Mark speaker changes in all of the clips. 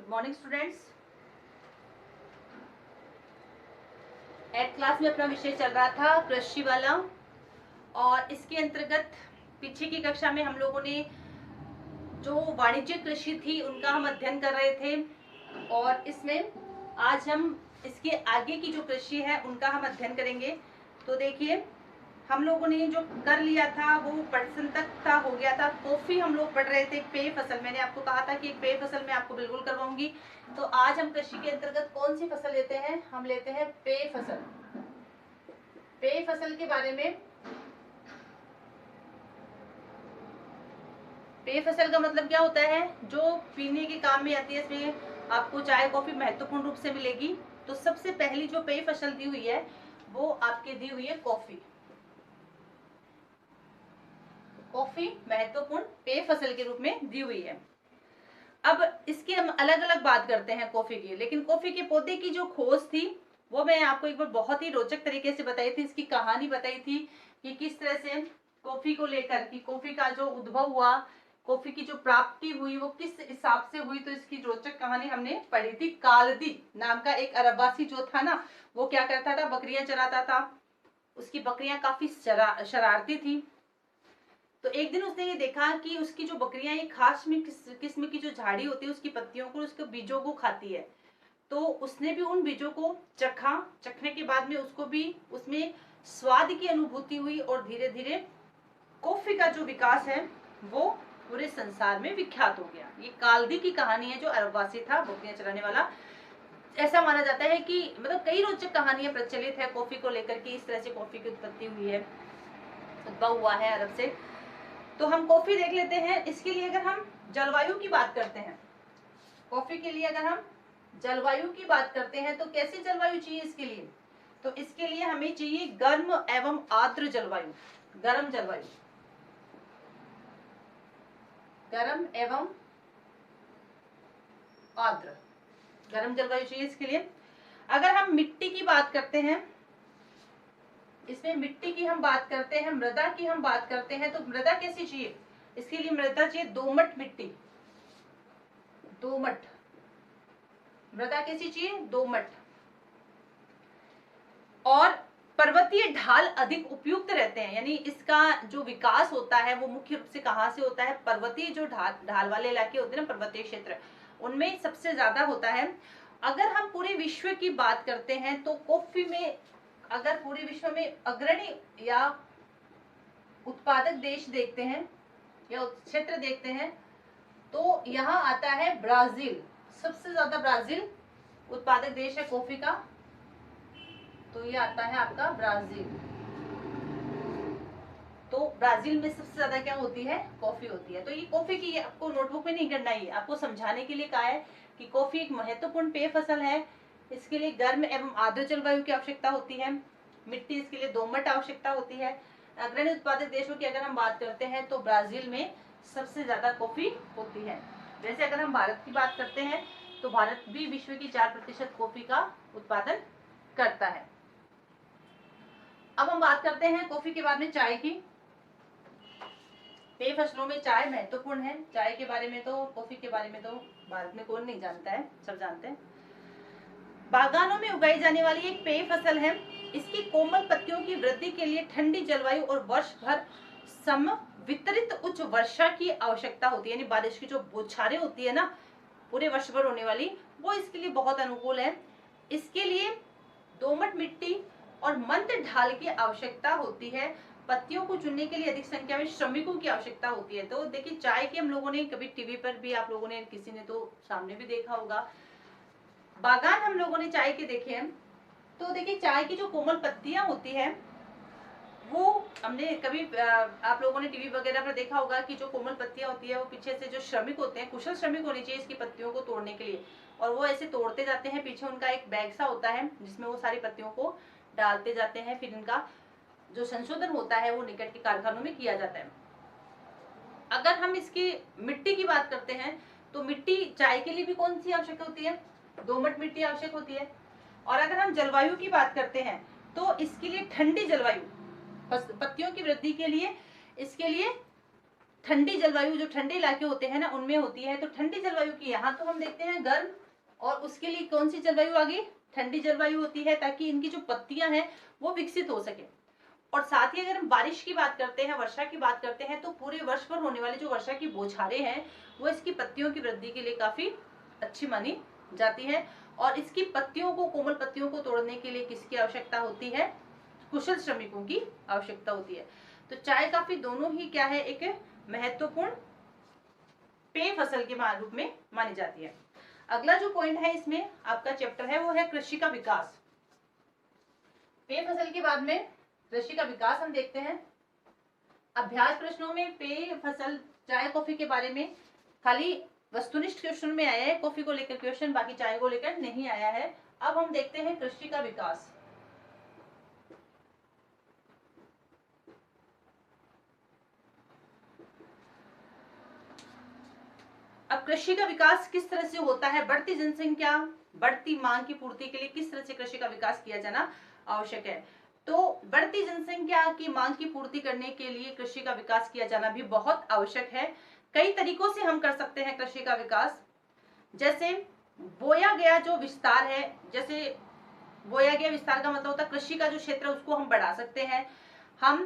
Speaker 1: Morning students. Eight class में अपना विषय चल रहा था कृषि वाला, और इसके अंतर्गत पीछे की कक्षा में हम लोगों ने जो वाणिज्यिक कृषि थी उनका हम अध्ययन कर रहे थे, और इसमें आज हम इसके आगे की जो कृषि है उनका हम अध्ययन करेंगे। तो देखिए, हम लोगों ने जो कर लिया था वो पर्सन तक का हो गया था। कॉफी हम लोग पढ़ रहे थे, पेय फसल। मैंने आपको कहा था कि एक पेय फसल मैं आपको बिल्कुल करवाऊंगी। तो आज हम कृषि के अंतर्गत कौन सी फसल लेते हैं? हम लेते हैं पेय फसल। पेय फसल के बारे में, पेय फसल का मतलब क्या होता है? जो पीने के काम में आती है। इसमें आपको चाय कॉफी महत्वपूर्ण रूप से मिलेगी। तो सबसे पहली जो पेय फसल दी हुई है वो आपके दी हुई है कॉफी। कॉफी महत्वपूर्ण पेय फसल के रूप में दी हुई है। अब इसकी हम अलग अलग बात करते हैं कॉफी की, लेकिन कॉफी के पौधे की जो खोज थी वो मैं आपको एक बार बहुत ही रोचक तरीके से बताई थी। इसकी कहानी बताई थी कि किस तरह से कॉफी को लेकर कि कॉफी का जो उद्भव हुआ, कॉफी की जो प्राप्ति हुई वो किस हिसाब से हुई। तो इसकी रोचक कहानी हमने पढ़ी थी। कालदी नाम का एक अरबवासी जो था ना, वो क्या करता था? बकरियां चराता था। उसकी बकरियां काफी शरारती थी। तो एक दिन उसने ये देखा कि उसकी जो बकरियां एक खास किस्म की जो झाड़ी होती है उसकी पत्तियों को, उसके बीजों को खाती है। तो उसने भी उन बीजों को चखा। चखने के बाद में उसको भी उसमें स्वाद की अनुभूति हुई, और धीरे धीरे कॉफी का जो विकास है वो पूरे संसार में विख्यात हो गया। ये कालदी की कहानी है, जो अरबवासी था बकरियां चराने वाला। ऐसा माना जाता है कि मतलब कई रोचक कहानियां प्रचलित है कॉफी को लेकर कि इस तरह से कॉफी की उत्पत्ति हुई है, उद्भव हुआ है अरब से। तो हम कॉफी देख लेते हैं। इसके लिए अगर हम जलवायु की बात करते हैं, कॉफी के लिए अगर हम जलवायु की बात करते हैं तो कैसी जलवायु चाहिए इसके लिए? तो इसके लिए हमें चाहिए गर्म एवं आर्द्र जलवायु। गर्म जलवायु, गर्म एवं आर्द्र, गर्म जलवायु चाहिए इसके लिए। अगर हम मिट्टी की बात करते हैं, इसमें मिट्टी की हम बात करते हैं, मृदा की हम बात करते हैं, तो मृदा कैसी चाहिए? इसके लिए मृदा चाहिए दोमट मिट्टी। दोमट मृदा कैसी चाहिए? दोमट। और पर्वतीय ढाल अधिक उपयुक्त रहते हैं, यानी इसका जो विकास होता है वो मुख्य रूप से कहां से होता है? पर्वतीय जो ढाल वाले इलाके होते हैं ना, पर्वतीय क्षेत्र, उनमें सबसे ज्यादा होता है। अगर हम पूरे विश्व की बात करते हैं तो कॉफी में, अगर पूरे विश्व में अग्रणी या उत्पादक देश देखते हैं या क्षेत्र देखते हैं तो यहाँ आता है ब्राजील। सबसे ज्यादा ब्राजील उत्पादक देश है कॉफी का। तो ये आता है आपका ब्राजील। तो ब्राजील में सबसे ज्यादा क्या होती है? कॉफी होती है। तो ये कॉफी की, ये आपको नोटबुक में नहीं करना, है आपको समझाने के लिए कहा है कि कॉफी एक महत्वपूर्ण पेय फसल है। इसके लिए गर्म एवं आर्द्र जलवायु की आवश्यकता होती है। मिट्टी इसके लिए दोमट आवश्यकता होती है। अग्रणी उत्पादक देशों की अगर हम बात करते हैं तो ब्राजील में सबसे ज्यादा कॉफी होती है। जैसे अगर हम भारत की बात करते हैं तो भारत भी विश्व की 4% कॉफी का उत्पादन करता है। अब हम बात करते हैं कॉफी के बाद में चाय की। पेय फसलों में चाय महत्वपूर्ण है। चाय के बारे में तो, कॉफी के बारे में तो भारत में कौन नहीं जानता है, सब जानते हैं। बागानों में उगाई जाने वाली एक पेय फसल है। इसकी कोमल पत्तियों की वृद्धि के लिए ठंडी जलवायु और वर्ष भर सम वितरित उच्च वर्षा की आवश्यकता होती है, यानी बारिश की जो बौछारें होती है ना पूरे वर्ष भर होने वाली, वो इसके लिए बहुत अनुकूल है। इसके लिए दोमट मिट्टी और मंद ढाल की आवश्यकता होती है। पत्तियों को चुनने के लिए अधिक संख्या में श्रमिकों की आवश्यकता होती है। तो देखिए, चाय की हम लोगों ने कभी टीवी पर भी, आप लोगों ने, किसी ने तो सामने भी देखा होगा, बागान हम लोगों ने चाय के देखे हैं। तो देखिए, चाय की जो कोमल पत्तियां होती है वो हमने कभी आप लोगों ने टीवी वगैरह पर देखा होगा कि जो कोमल पत्तियां होती है वो पीछे से जो श्रमिक होते हैं, कुशल श्रमिक होने चाहिए इसकी पत्तियों को तोड़ने के लिए, और वो ऐसे तोड़ते जाते हैं। पीछे उनका एक बैग सा होता है जिसमें वो सारी पत्तियों को डालते जाते हैं। फिर इनका जो संशोधन होता है वो निकट के कारखानों में किया जाता है। अगर हम इसकी मिट्टी की बात करते हैं तो मिट्टी चाय के लिए भी कौन सी आवश्यक होती है? दोमट मिट्टी आवश्यक होती है। और अगर हम जलवायु की बात करते हैं तो इसके लिए ठंडी जलवायु, पत्तियों की वृद्धि के लिए इसके लिए ठंडी जलवायु, जो ठंडे इलाके होते हैं ना उनमें होती है। तो ठंडी जलवायु की यहाँ तो हम देखते हैं गर्म, और उसके लिए कौन सी जलवायु आ गई, ठंडी जलवायु होती है, ताकि इनकी जो पत्तियां हैं वो विकसित हो सके। और साथ ही अगर हम बारिश की बात करते हैं, वर्षा की बात करते हैं, तो पूरे वर्ष भर होने वाली जो वर्षा की बौछारें हैं वो इसकी पत्तियों की वृद्धि के लिए काफी अच्छी मानी जाती है। और इसकी पत्तियों को, कोमल पत्तियों को तोड़ने के लिए किसकी आवश्यकता होती है, कुशल श्रमिकों की आवश्यकता होती है। तो चाय काफी दोनों ही क्या है, एक महत्वपूर्ण पेय फसल के रूप में मानी जाती है। अगला जो पॉइंट है इसमें आपका चैप्टर है वो है कृषि का विकास। पेय फसल के बाद में कृषि का विकास हम देखते हैं। अभ्यास प्रश्नों में पेय फसल चाय कॉफी के बारे में खाली वस्तुनिष्ठ क्वेश्चन में आया है, कॉफी को लेकर क्वेश्चन, बाकी चाय को लेकर नहीं आया है। अब हम देखते हैं कृषि का विकास। अब कृषि का विकास किस तरह से होता है, बढ़ती जनसंख्या, बढ़ती मांग की पूर्ति के लिए किस तरह से कृषि का विकास किया जाना आवश्यक है। तो बढ़ती जनसंख्या की मांग की पूर्ति करने के लिए कृषि का विकास किया जाना भी बहुत आवश्यक है। कई तरीकों से हम कर सकते हैं कृषि का विकास। जैसे बोया गया जो विस्तार है, जैसे बोया गया विस्तार का मतलब होता है कृषि का जो क्षेत्र है उसको हम बढ़ा सकते हैं। हम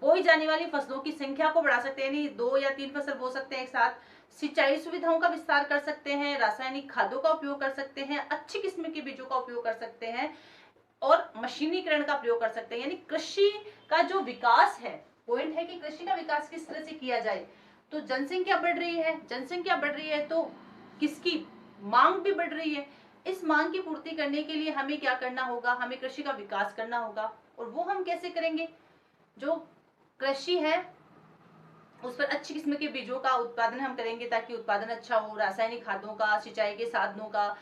Speaker 1: बोई जाने वाली फसलों की संख्या को बढ़ा सकते हैं, यानी 2 या 3 फसल बो सकते हैं एक साथ। सिंचाई सुविधाओं का विस्तार कर सकते हैं, रासायनिक खादों का उपयोग कर सकते हैं, अच्छी किस्म के बीजों का उपयोग कर सकते हैं, और मशीनीकरण का प्रयोग कर सकते हैं। यानी कृषि का जो विकास है, पॉइंट है कि कृषि का विकास किस तरह से किया जाए। तो जनसंख्या बढ़ रही है, जनसंख्या बढ़ रही है तो किसकी मांग भी बढ़ रही है। इस मांग की पूर्ति करने के लिए हमें क्या करना होगा, हमें कृषि का विकास करना होगा। और वो हम कैसे करेंगे, जो कृषि है उस पर अच्छी किस्म के बीजों का उत्पादन हम करेंगे ताकि उत्पादन अच्छा हो, रासायनिक खादों का, सिंचाई के साधनों का,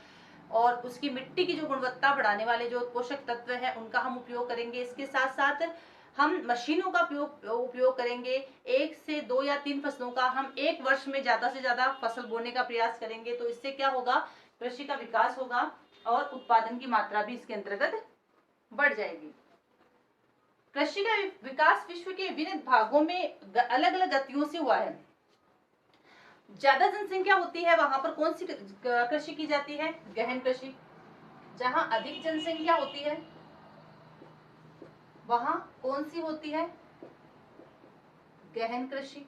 Speaker 1: और उसकी मिट्टी की जो गुणवत्ता बढ़ाने वाले जो पोषक तत्व हैं उनका हम उपयोग करेंगे। इसके साथ साथ हम मशीनों का उपयोग करेंगे। 1 से 2 या 3 फसलों का हम एक वर्ष में ज्यादा से ज्यादा फसल बोने का प्रयास करेंगे। तो इससे क्या होगा, कृषि का विकास होगा और उत्पादन की मात्रा भी इसके अंतर्गत बढ़ जाएगी। कृषि का विकास विश्व के विविध भागों में अलग अलग गतियों से हुआ है। ज्यादा जनसंख्या होती है वहां पर कौन सी कृषि की जाती है, गहन कृषि। जहां अधिक जनसंख्या होती है वहां कौन सी होती है, गहन कृषि।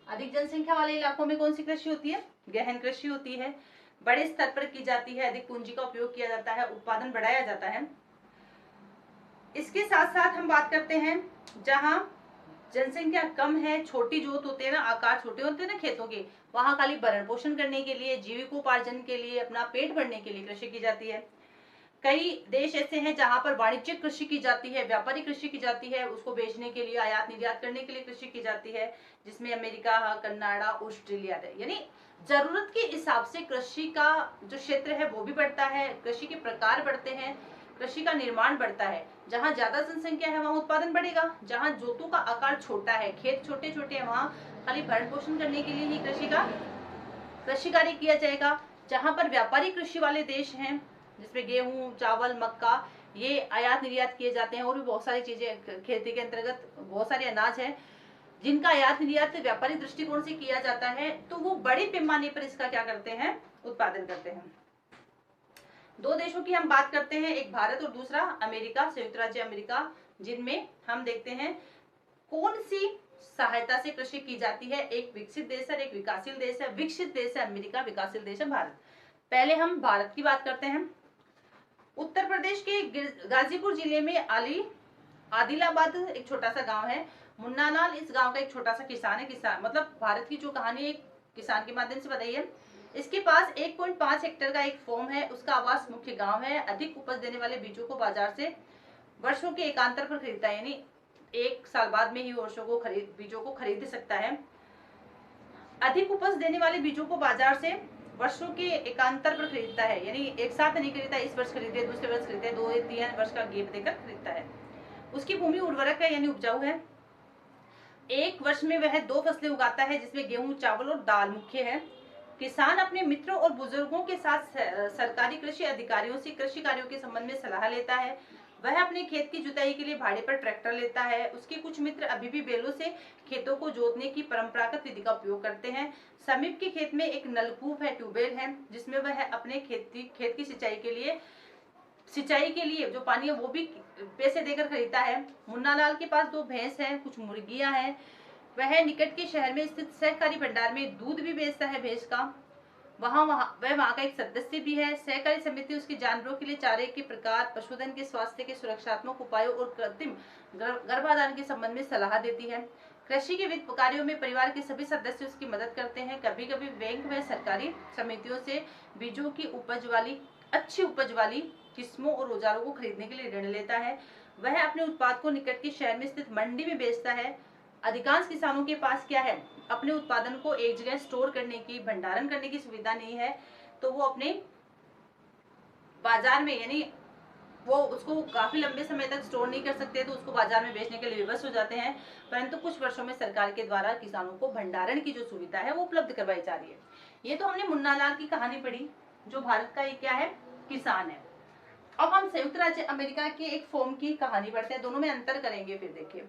Speaker 1: अधिक जनसंख्या वाले इलाकों में कौन सी कृषि होती है, गहन कृषि होती है। बड़े स्तर पर की जाती है, अधिक पूंजी का उपयोग किया जाता है, उत्पादन बढ़ाया जाता है। इसके साथ साथ हम बात करते हैं जहां जनसंख्या कम है, छोटी जोत होते हैं ना, आकार छोटे होते हैं ना खेतों के, वहां खाली भरण पोषण करने के लिए, जीविकोपार्जन के लिए, अपना पेट भरने के लिए कृषि की जाती है। कई देश ऐसे हैं जहां पर वाणिज्यिक कृषि की जाती है, व्यापारिक कृषि की जाती है, उसको बेचने के लिए, आयात निर्यात करने के लिए कृषि की जाती है, जिसमें अमेरिका, कनाडा, ऑस्ट्रेलिया है। यानी जरूरत के हिसाब से कृषि का जो क्षेत्र है वो भी बढ़ता है, कृषि के प्रकार बढ़ते हैं, कृषि का निर्माण बढ़ता है। जहां ज्यादा जनसंख्या है वहां उत्पादन बढ़ेगा, जहां जोतों का आकार छोटा है, खेत छोटे छोटे हैं, वहां खाली भरण पोषण करने के लिए ही कृषि कार्य किया जाएगा। जहां पर व्यापारिक कृषि वाले देश हैं, जिसमें गेहूं, चावल, मक्का, ये आयात निर्यात किए जाते हैं, और भी बहुत सारी चीजें खेती के अंतर्गत, बहुत सारे अनाज हैं जिनका आयात निर्यात व्यापारिक दृष्टिकोण से किया जाता है। तो वो बड़े पैमाने पर इसका क्या करते हैं, उत्पादन करते हैं। 2 देशों की हम बात करते हैं, एक भारत और दूसरा अमेरिका, संयुक्त राज्य अमेरिका, जिनमें हम देखते हैं कौन सी सहायता से कृषि की जाती है। एक विकसित देश है, एक विकासशील देश है। विकसित देश है अमेरिका, विकासशील देश है भारत। पहले हम भारत की बात करते हैं। उत्तर प्रदेश के गाजीपुर जिले में आदिलाबाद एक छोटा सा गांव है। मुन्ना लाल इस गांव का एक छोटा सा किसान है। किसान मतलब भारत की जो कहानी एक किसान के माध्यम से बताई है। इसके पास 1.5 हेक्टेयर का एक फॉर्म है, उसका आवास मुख्य गांव है। अधिक उपज देने वाले बीजों को बाजार से वर्षों के एकांतर पर खरीदता है, यानी 1 साल बाद में ही बीजों को खरीद सकता है। अधिक उपज देने वाले बीजों को बाजार से वर्षों के एकांतर पर खरीदता है, यानी एक साथ नहीं खरीदता, इस वर्ष खरीदे, दूसरे वर्ष खरीदे, 2 या 3 वर्ष का गैप देकर खरीदता है। उसकी भूमि उर्वरक है, यानी उपजाऊ है। एक वर्ष में वह 2 फसलें उगाता है, जिसमें गेहूं, चावल और दाल मुख्य है। किसान अपने मित्रों और बुजुर्गों के साथ सरकारी कृषि अधिकारियों से कृषि कार्यों के संबंध में सलाह लेता है। वह अपने खेत की जुताई के लिए भाड़े पर ट्रैक्टर लेता है। उसके कुछ मित्र अभी भी बैलों से खेतों को जोतने की परंपरागत विधि का उपयोग करते हैं। समीप के खेत में एक नलकूप है, ट्यूबवेल है, जिसमें वह अपने खेत की सिंचाई के लिए जो पानी है वो भी पैसे देकर खरीदता है। मुन्नालाल के पास 2 भैंस हैं, कुछ मुर्गियां हैं। वह निकट के शहर में स्थित सहकारी भंडार में दूध भी बेचता है भैंस का। वह वहाँ का एक सदस्य भी है। सहकारी समिति उसके जानवरों के लिए चारे के प्रकार, पशुधन के स्वास्थ्य के सुरक्षात्मक उपायों और कृत्रिम गर्भाधान के संबंध में सलाह देती है। कृषि के वित्त कार्यों में परिवार के सभी सदस्य उसकी मदद करते हैं। कभी कभी बैंक व सरकारी समितियों से बीजों की अच्छी उपज वाली किस्मों और औजारों को खरीदने के लिए ऋण लेता है। वह अपने उत्पाद को निकट के शहर में स्थित मंडी में बेचता है। अधिकांश किसानों के पास क्या है, अपने उत्पादन को एक जगह स्टोर करने की, भंडारण करने की सुविधा नहीं है, तो वो अपने बाजार में, यानी वो उसको काफी लंबे समय तक स्टोर नहीं कर सकते, तो उसको बाजार में बेचने के लिए विवश हो जाते हैं। परंतु कुछ वर्षों में सरकार के द्वारा किसानों को भंडारण की जो सुविधा है वो उपलब्ध करवाई जा रही है। ये तो हमने मुन्नालाल की कहानी पढ़ी, जो भारत का ये क्या है, किसान है। अब हम संयुक्त राज्य अमेरिका के एक फॉर्म की कहानी पढ़ते हैं, दोनों में अंतर करेंगे। फिर देखिए,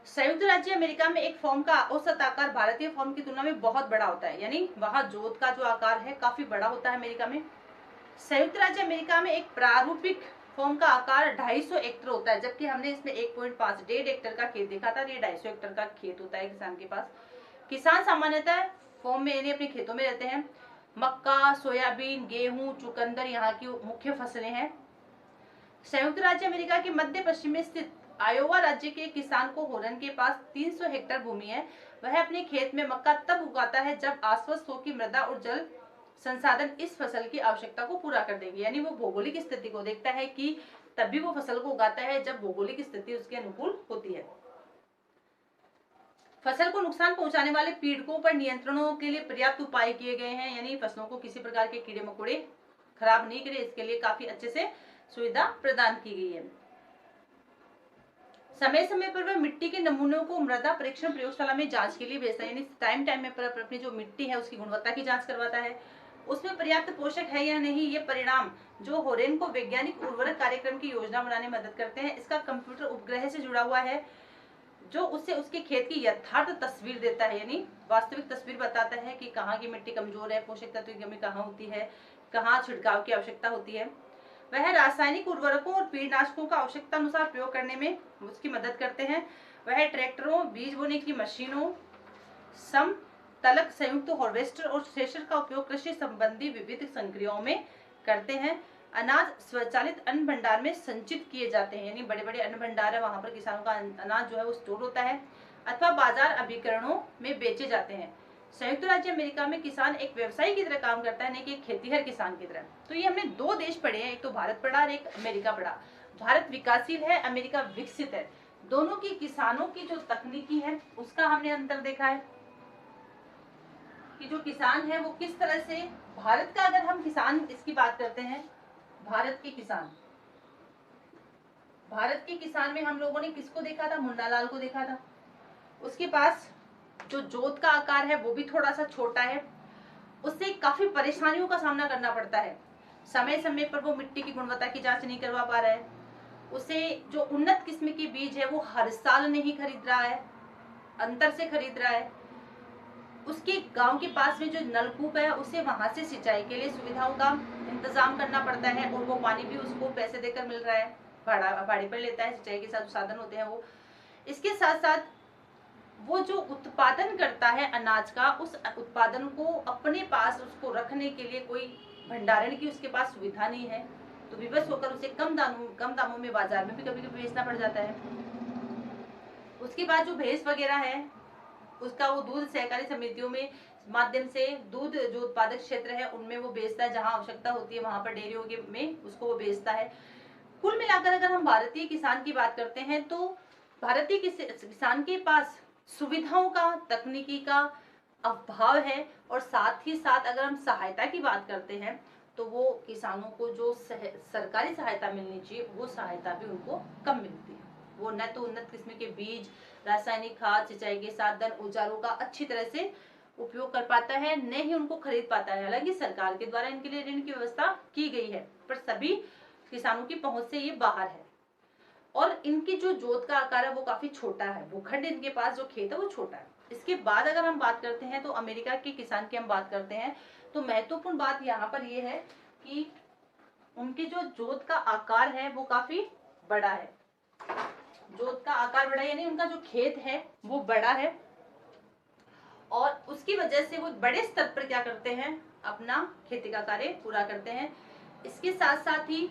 Speaker 1: संयुक्त राज्य अमेरिका में एक फॉर्म का औसत आकार भारतीय फॉर्म की तुलना में बहुत बड़ा होता है, यानी वहां जोत का जो आकार है काफी बड़ा होता है अमेरिका में। संयुक्त राज्य अमेरिका में एक प्रारूपिक फॉर्म का आकार 250 हेक्टेयर होता है, जबकि हमने इसमें 1.5 हेक्टेयर का खेत देखा था। ये 250 हेक्टेयर का खेत होता है किसान के पास। किसान सामान्यतः फॉर्म में यानी अपने खेतों में रहते हैं। मक्का, सोयाबीन, गेहूं, चुकंदर यहाँ की मुख्य फसलें हैं। संयुक्त राज्य अमेरिका के मध्य पश्चिम में स्थित आयोवा राज्य के किसान को होरन के पास 300 हेक्टेयर भूमि है। वह अपने खेत में मक्का तब उगाता है जब आश्वस्त हो कि मृदा और जल संसाधन इस फसल की आवश्यकता को पूरा कर देंगे, यानी वो भौगोलिक स्थिति को देखता है कि तभी वो फसल को उगाता है जब भौगोलिक स्थिति उसके अनुकूल होती है। फसल को नुकसान पहुंचाने वाले पीड़कों पर नियंत्रणों के लिए पर्याप्त उपाय किए गए हैं, यानी फसलों को किसी प्रकार के कीड़े मकोड़े खराब नहीं करे, इसके लिए काफी अच्छे से सुविधा प्रदान की गई है। समय समय पर वह मिट्टी के नमूनों को मृदा परीक्षण प्रयोगशाला में जांच के लिए भेजता है, यानी टाइम में पर अपनी जो मिट्टी है उसकी गुणवत्ता की जांच करवाता है। उसमें पर्याप्त पोषक है या नहीं, ये परिणाम जो होरेन को वैज्ञानिक उर्वरक कार्यक्रम की योजना बनाने में मदद करते हैं। इसका कंप्यूटर उपग्रह से जुड़ा हुआ है, जो उससे उसके खेत की यथार्थ तस्वीर देता है, यानी वास्तविक तस्वीर बताता है कि कहाँ की मिट्टी कमजोर है, पोषक तत्व की कमी कहाँ होती है, कहाँ छिड़काव की आवश्यकता होती है। वह रासायनिक उर्वरकों और कीटनाशकों का आवश्यकता अनुसार प्रयोग करने में उसकी मदद करते हैं। वह ट्रैक्टरों, बीज बोने की मशीनों, समतलक संयुक्त हार्वेस्टर और थ्रेशर का उपयोग कृषि संबंधी विविध संक्रियाओं में करते हैं। अनाज स्वचालित अन्न भंडार में संचित किए जाते हैं, यानी बड़े बड़े अन्न भंडार है, वहां पर किसानों का अनाज जो है वो स्टोर होता है, अथवा बाजार अभिकरणों में बेचे जाते हैं। संयुक्त राज्य अमेरिका में किसान एक व्यवसायी की तरह काम करता है, नहीं कि एक खेतीहर किसान की तरह। तो ये हमने 2 देश पढ़े हैं, एक तो भारत पढ़ा और एक अमेरिका पढ़ा। भारत विकासशील है, अमेरिका विकसित है। दोनों की किसानों की जो तकनीकी है उसका हमने अंतर देखा है कि जो किसान है वो किस तरह से, भारत का अगर हम किसान इसकी बात करते हैं, भारत के किसान में हम लोगों ने किसको देखा था, मुन्नालाल को देखा था। उसके पास जो जोत का आकार है वो भी थोड़ा सा छोटा है, उससे काफी परेशानियों का सामना करना पड़ता है। समय समय पर वो मिट्टी की गुणवत्ता की जांच नहीं करवा पा रहा है। उसे जो उन्नत किस्म के बीज है वो हर साल नहीं खरीद रहा है, अंतर से खरीद रहा है। उसके गांव के पास में जो नलकूप है उसे वहां से सिंचाई के लिए सुविधाओं का इंतजाम करना पड़ता है, और वो पानी भी उसको पैसे देकर मिल रहा है, भाड़े पर लेता है। सिंचाई के साथ जो साधन होते हैं वो, इसके साथ साथ वो जो उत्पादन करता है अनाज का, उस उत्पादन को अपने पास उसको रखने के लिए कोई भंडारण की उसके पास सुविधा नहीं है, तो विवश होकर उसे कम दामों में बाजार में भी कभी कभी बेचना पड़ जाता है। उसके बाद जो भैंस वगैरह है उसका वो दूध सहकारी समितियों में माध्यम से दूध जो उत्पादक क्षेत्र है उनमें वो बेचता है, जहां आवश्यकता होती है वहां पर डेयरियों में उसको वो बेचता है। कुल मिलाकर अगर हम भारतीय किसान की बात करते हैं तो भारतीय किसान के पास सुविधाओं का, तकनीकी का अभाव है, और साथ ही साथ अगर हम सहायता की बात करते हैं तो वो किसानों को जो सरकारी सहायता मिलनी चाहिए वो सहायता भी उनको कम मिलती है। वो न तो उन्नत किस्म के बीज, रासायनिक खाद, सिंचाई के साधन, औजारों का अच्छी तरह से उपयोग कर पाता है, न ही उनको खरीद पाता है। हालांकि सरकार के द्वारा इनके लिए ऋण की व्यवस्था की गई है, पर सभी किसानों की पहुंच से ये बाहर है। और इनकी जो जोत का आकार है वो काफी छोटा है, भूखंड इनके पास जो खेत है वो छोटा है। इसके बाद अगर हम बात करते हैं तो अमेरिका के किसान की हम बात करते हैं, तो महत्वपूर्ण बात यहाँ पर ये है कि उनकी जो जोत का आकार है वो काफी बड़ा है। जोत का आकार बड़ा यानी उनका जो खेत है वो बड़ा है, और उसकी वजह से वो बड़े स्तर पर क्या करते हैं, अपना खेती का कार्य पूरा करते हैं। इसके साथ साथ ही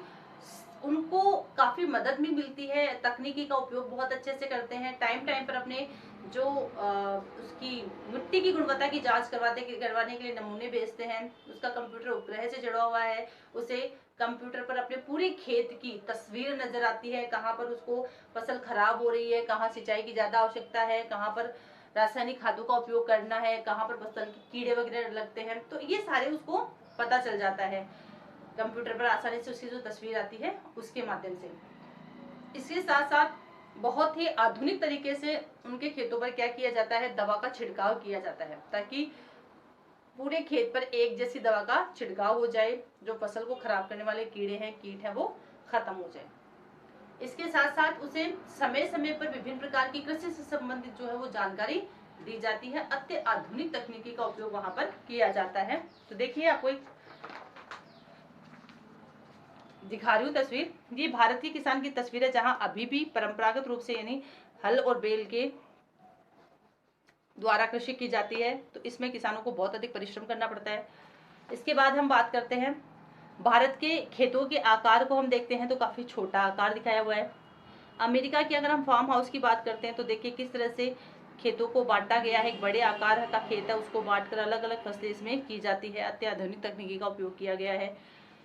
Speaker 1: उनको काफी मदद भी मिलती है, तकनीकी का उपयोग बहुत अच्छे से करते हैं, टाइम टाइम पर अपने जो उसकी मिट्टी की गुणवत्ता की जांच करवाने के लिए नमूने भेजते हैं। उसका कंप्यूटर उपग्रह से जुड़ा हुआ है, उसे कंप्यूटर पर अपने पूरे खेत की तस्वीर नजर आती है, कहाँ पर उसको फसल खराब हो रही है, कहाँ सिंचाई की ज्यादा आवश्यकता है, कहाँ पर रासायनिक खादों का उपयोग करना है, कहाँ पर फसल के कीड़े वगैरह लगते हैं, तो ये सारे उसको पता चल जाता है। कंप्यूटर पर आसानी से उसकी जो तस्वीर आती है उसके माध्यम से। इसके साथ साथ बहुत ही आधुनिक तरीके से उनके खेतों पर क्या किया जाता है, दवा का छिड़काव किया जाता है, ताकि पूरे खेत पर एक जैसी दवा का छिड़काव हो जाए, जो फसल को खराब करने वाले कीड़े हैं, कीट हैं, वो खत्म हो जाए। इसके साथ साथ उसे समय समय पर विभिन्न प्रकार की कृषि से संबंधित जो है वो जानकारी दी जाती है। अत्याधुनिक तकनीकी का उपयोग वहां पर किया जाता है। तो देखिए आपको एक दिखा रही हूँ तस्वीर, ये भारत के किसान की तस्वीर है, जहां अभी भी परंपरागत रूप से यानी हल और बैल के द्वारा कृषि की जाती है। तो इसमें किसानों को बहुत अधिक परिश्रम करना पड़ता है। इसके बाद हम बात करते हैं भारत के खेतों के आकार को हम देखते हैं तो काफी छोटा आकार दिखाया हुआ है। अमेरिका की अगर हम फार्म हाउस की बात करते हैं तो देखिए किस तरह से खेतों को बांटा गया है। एक बड़े आकार का खेत है, उसको बांटकर अलग अलग फसलें इसमें की जाती है। अत्याधुनिक तकनीकी का उपयोग किया गया है।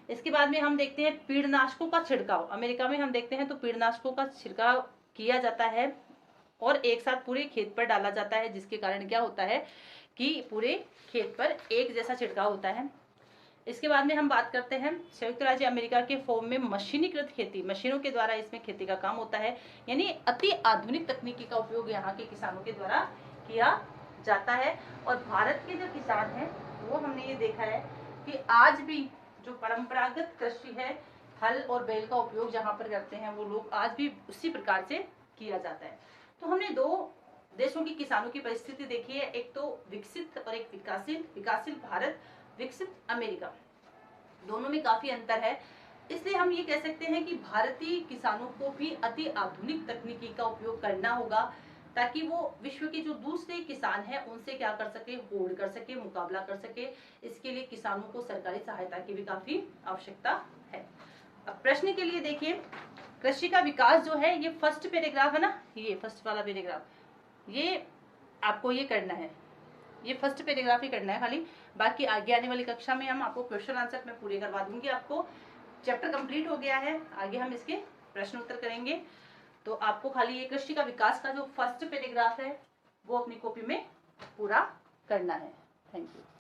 Speaker 1: इसके बाद में हम देखते हैं कीटनाशकों का छिड़काव। अमेरिका में हम देखते हैं तो कीटनाशकों का छिड़काव किया जाता है और एक साथ पूरे खेत पर डाला जाता है, जिसके कारण क्या होता है कि पूरे खेत पर एक जैसा छिड़काव होता है। इसके बाद में हम बात करते हैं संयुक्त राज्य अमेरिका के फॉर्म में मशीनीकृत खेती, मशीनों के द्वारा इसमें खेती का काम होता है, यानी अति आधुनिक तकनीकी का उपयोग यहाँ के किसानों के द्वारा किया जाता है। और भारत के जो किसान हैं वो हमने ये देखा है कि आज भी जो परंपरागत कृषि है, हल और बैल का उपयोग जहाँ पर करते हैं वो लोग आज भी उसी प्रकार से किया जाता है। तो हमने दो देशों की किसानों की परिस्थिति देखी है, एक तो विकसित और एक विकासशील भारत, विकसित अमेरिका, दोनों में काफी अंतर है। इसलिए हम ये कह सकते हैं कि भारतीय किसानों को भी अति आधुनिक तकनीकी का उपयोग करना होगा, ताकि वो विश्व के जो दूसरे किसान हैं उनसे क्या कर सके, होड़ कर सके, मुकाबला कर सके। इसके लिए किसानों को सरकारी सहायता की भी काफी आवश्यकता है। अब प्रश्न के लिए देखिए, कृषि का विकास जो है, ये फर्स्ट पैराग्राफ है ना, ये फर्स्ट वाला पैराग्राफ, ये आपको ये करना है, ये फर्स्ट पैराग्राफ ही करना है खाली। बाकी आगे आने वाली कक्षा में हम आपको क्वेश्चन आंसर मैं पूरे करवा दूंगी। आपको चैप्टर कंप्लीट हो गया है, आगे हम इसके प्रश्न उत्तर करेंगे। तो आपको खाली ये कृषि का विकास का जो फर्स्ट पैराग्राफ है वो अपनी कॉपी में पूरा करना है। Thank you.